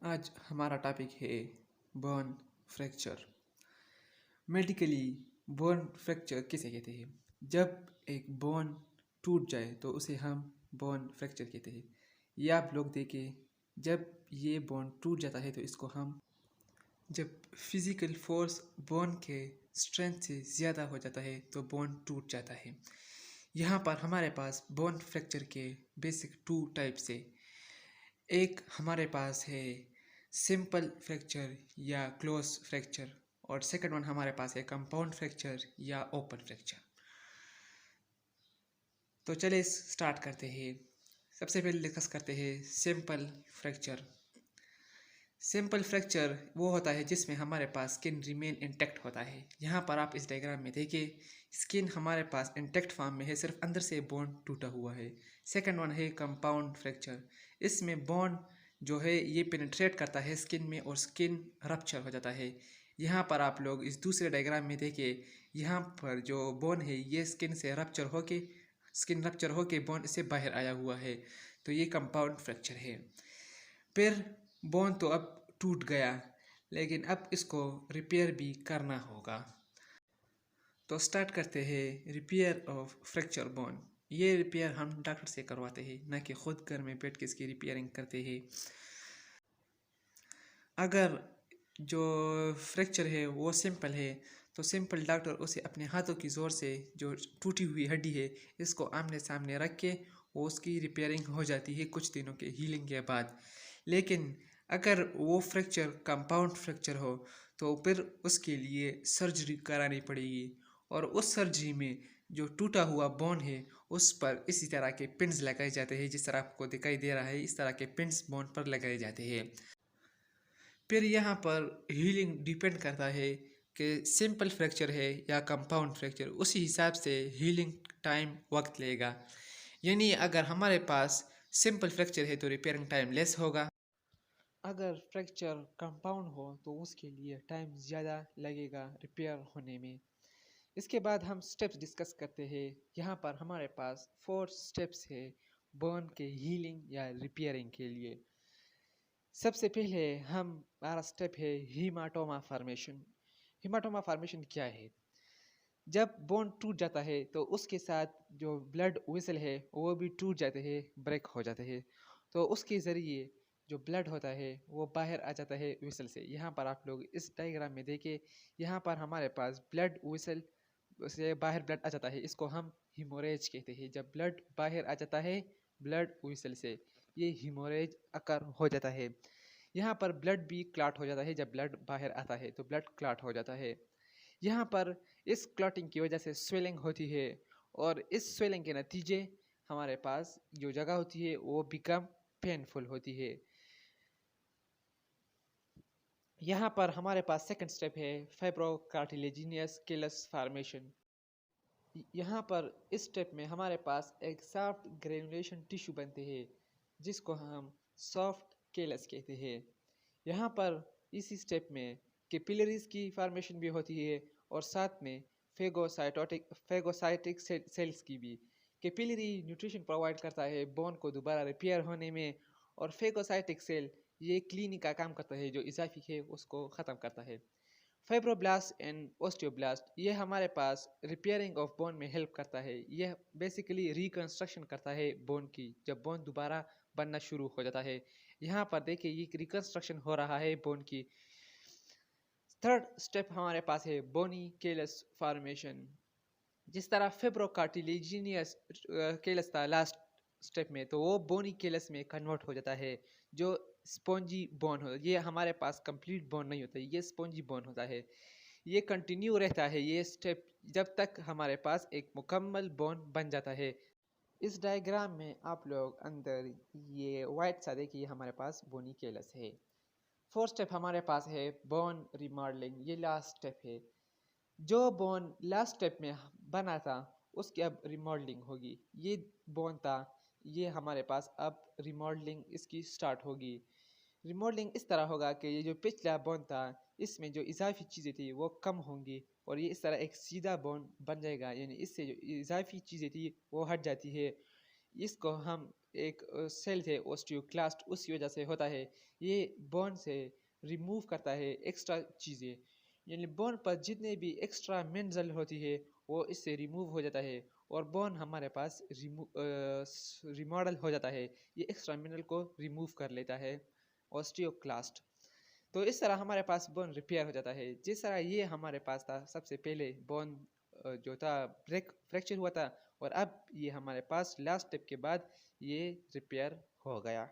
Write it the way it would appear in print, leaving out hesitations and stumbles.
आज हमारा टॉपिक है bone fracture. Medically bone fracture किसे कहते हैं? जब एक बोन टूट जाए तो उसे हम बोन फ्रैक्चर कहते हैं। ये आप लोग देखें, जब ये बोन टूट जाता है तो इसको हम जब फिजिकल फोर्स बोन के स्ट्रेंथ से ज़्यादा हो जाता है तो बोन टूट जाता है। यहाँ पर हमारे पास बोन फ्रैक्चर के बेसिक टू टाइप्स है। एक हमारे पास है सिंपल फ्रैक्चर या क्लोज फ्रैक्चर, और सेकंड वन हमारे पास है कंपाउंड फ्रैक्चर या ओपन फ्रैक्चर। तो चलिए स्टार्ट करते हैं। सबसे पहले डिस्कस करते हैं सिंपल फ्रैक्चर। सिंपल फ्रैक्चर वो होता है जिसमें हमारे पास स्किन रिमेन इंटैक्ट होता है। यहाँ पर आप इस डायग्राम में देखिए, स्किन हमारे पास इंटैक्ट फॉर्म में है, सिर्फ अंदर से बोन टूटा हुआ है। सेकंड वन है कंपाउंड फ्रैक्चर। इसमें बोन जो है ये पेनिट्रेट करता है स्किन में और स्किन रप्चर हो जाता है। यहाँ पर आप लोग इस दूसरे डायग्राम में देखिए, यहाँ पर जो बोन है ये स्किन रप्चर होके बोन इससे बाहर आया हुआ है, तो ये कंपाउंड फ्रैक्चर है। फिर बोन तो अब टूट गया, लेकिन अब इसको रिपेयर भी करना होगा। तो स्टार्ट करते हैं रिपेयर ऑफ फ्रैक्चर बोन। ये रिपेयर हम डॉक्टर से करवाते हैं, ना कि खुद घर में बैठ के इसकी रिपेयरिंग करते हैं। अगर जो फ्रैक्चर है वो सिंपल है तो सिंपल डॉक्टर उसे अपने हाथों की ज़ोर से जो टूटी हुई हड्डी है इसको आमने सामने रख के वो उसकी रिपेयरिंग हो जाती है कुछ दिनों के हीलिंग के बाद। लेकिन अगर वो फ्रैक्चर कंपाउंड फ्रैक्चर हो तो फिर उसके लिए सर्जरी करानी पड़ेगी, और उस सर्जरी में जो टूटा हुआ बोन है उस पर इसी तरह के पिन्स लगाए जाते हैं। जिस तरह आपको दिखाई दे रहा है, इस तरह के पिन्स बोन पर लगाए जाते हैं। फिर यहाँ पर हीलिंग डिपेंड करता है कि सिंपल फ्रैक्चर है या कंपाउंड फ्रैक्चर, उसी हिसाब से हीलिंग टाइम वक्त लेगा। यानी अगर हमारे पास सिंपल फ्रैक्चर है तो रिपेयरिंग टाइम लेस होगा, अगर फ्रैक्चर कंपाउंड हो तो उसके लिए टाइम ज़्यादा लगेगा रिपेयर होने में। इसके बाद हम स्टेप्स डिस्कस करते हैं। यहाँ पर हमारे पास 4 स्टेप्स है बर्न के हीलिंग या रिपेयरिंग के लिए। सबसे पहले हमारा स्टेप है हीमाटोमा फॉर्मेशन। हीमाटोमा फॉर्मेशन क्या है? जब बोन टूट जाता है तो उसके साथ जो ब्लड वेसल है वो भी टूट जाते हैं, ब्रेक हो जाते हैं। तो उसके ज़रिए जो ब्लड होता है वो बाहर आ जाता है वेसल से। यहाँ पर आप लोग इस डायग्राम में देखिए, यहाँ पर हमारे पास ब्लड वेसल से बाहर ब्लड आ जाता है, इसको हम हीमोरेज कहते हैं। जब ब्लड बाहर आ जाता है ब्लड वेसल से, ये हीमोरेज अकर हो जाता है। यहाँ पर ब्लड भी क्लॉट हो जाता है, जब ब्लड बाहर आता है तो ब्लड क्लॉट हो जाता है। यहाँ पर इस क्लॉटिंग की वजह से स्वेलिंग होती है, और इस स्वेलिंग के नतीजे हमारे पास जो जगह होती है वो बिकम पेनफुल होती है। यहाँ पर हमारे पास सेकंड स्टेप है फाइब्रोकार्टिलेजिनियस केलस फॉर्मेशन। यहाँ पर इस स्टेप में हमारे पास एक सॉफ्ट ग्रेनुलेशन टिश्यू बनते हैं जिसको हम सॉफ्ट केलस कहते हैं। यहाँ पर इसी स्टेप में कैपिलरीज की फॉर्मेशन भी होती है, और साथ में फेगोसाइटिक सेल्स की भी। कैपिलरी न्यूट्रिशन प्रोवाइड करता है बोन को दोबारा रिपेयर होने में, और फेगोसाइटिक सेल ये क्लीनिंग का काम करता है, जो इजाफी है उसको ख़त्म करता है। फाइब्रोब्लास्ट एंड ओस्टियोब्लास्ट ये हमारे पास रिपेयरिंग ऑफ बोन में हेल्प करता है। यह बेसिकली रिकंस्ट्रक्शन करता है बोन की, जब बोन दोबारा बनना शुरू हो जाता है। यहाँ पर देखिए ये रिकंस्ट्रक्शन हो रहा है बोन की। थर्ड स्टेप हमारे पास है बोनी केलस फॉर्मेशन। जिस तरह फेब्रोकार्टिलेजिनियस केलस था लास्ट स्टेप में, तो वो बोनी केलस में कन्वर्ट हो जाता है, जो स्पॉन्जी बोन हो। ये हमारे पास कंप्लीट बोन नहीं होता, ये स्पॉन्जी बोन होता है। ये कंटिन्यू रहता है ये स्टेप जब तक हमारे पास एक मुकम्मल बोन बन जाता है। इस डायग्राम में आप लोग अंदर ये वाइट सा देखिए, हमारे पास बोनी केलस है। फोर्थ स्टेप हमारे पास है बोन रिमॉडलिंग, ये लास्ट स्टेप है। जो बोन लास्ट स्टेप में बना था उसकी अब रिमॉडलिंग होगी। ये बोन था, ये हमारे पास अब रिमॉडलिंग इसकी स्टार्ट होगी। रिमॉडलिंग इस तरह होगा कि ये जो पिछला बोन था इसमें जो इजाफी चीज़ें थी वो कम होंगी, और ये इस तरह एक सीधा बोन बन जाएगा। यानी इससे जो इजाफी चीज़ें थी वो हट जाती है। इसको हम एक सेल थे ओस्टियोक्लास्ट, उसकी वजह से होता है। ये बोन से रिमूव करता है एक्स्ट्रा चीज़ें, यानी बोन पर जितने भी एक्स्ट्रा मिनरल होती है वो इससे रिमूव हो जाता है और बोन हमारे पास रिमॉडल हो जाता है। ये एक्स्ट्रा मिनरल को रिमूव कर लेता है ओस्टियोक्लास्ट। तो इस तरह हमारे पास बोन रिपेयर हो जाता है। जिस तरह ये हमारे पास था सबसे पहले बोन जो था फ्रैक्चर हुआ था, और अब ये हमारे पास लास्ट स्टेप के बाद ये रिपेयर हो गया।